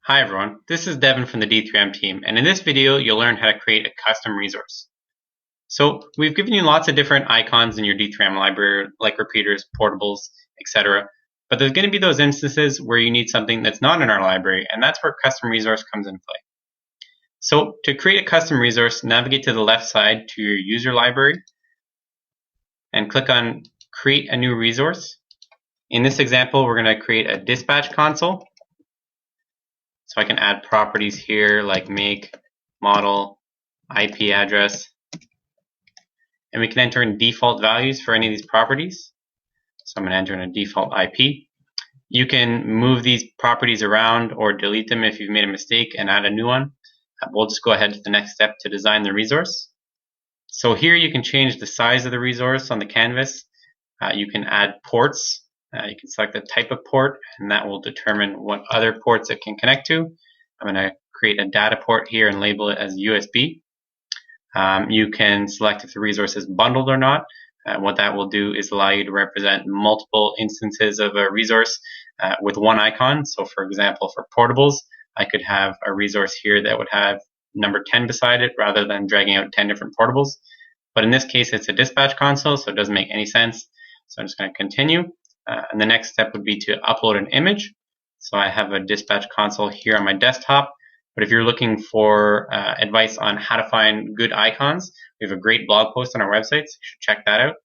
Hi everyone, this is Devin from the D3M team, and in this video you'll learn how to create a custom resource. So we've given you lots of different icons in your D3M library, like repeaters, portables, etc. But there's going to be those instances where you need something that's not in our library, and that's where custom resource comes into play. So to create a custom resource, navigate to the left side to your user library and click on Create a New Resource. In this example, we're going to create a dispatch console. So I can add properties here like make, model, IP address, and we can enter in default values for any of these properties. So I'm going to enter in a default IP. You can move these properties around or delete them if you've made a mistake and add a new one. We'll just go ahead to the next step to design the resource. So here you can change the size of the resource on the canvas. You can add ports. You can select the type of port, and that will determine what other ports it can connect to. I'm going to create a data port here and label it as USB. You can select if the resource is bundled or not. What that will do is allow you to represent multiple instances of a resource with one icon. So for example, for portables, I could have a resource here that would have number 10 beside it rather than dragging out 10 different portables. But in this case, it's a dispatch console, so it doesn't make any sense. So I'm just going to continue. And the next step would be to upload an image. So I have a dispatch console here on my desktop. But if you're looking for advice on how to find good icons, we have a great blog post on our website, so you should check that out.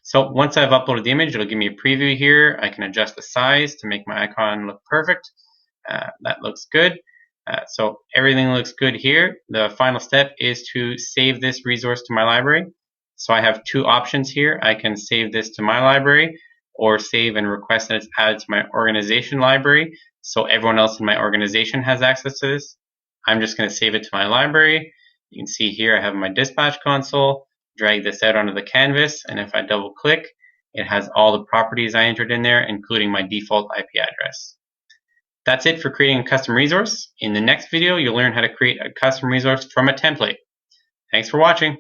So once I've uploaded the image, it'll give me a preview here. I can adjust the size to make my icon look perfect. That looks good. So everything looks good here. The final step is to save this resource to my library. So I have two options here. I can save this to my library or save and request that it's added to my organization library so everyone else in my organization has access to this. I'm just going to save it to my library. You can see here I have my dispatch console, drag this out onto the canvas, and if I double click, it has all the properties I entered in there, including my default IP address. That's it for creating a custom resource. In the next video, you'll learn how to create a custom resource from a template. Thanks for watching.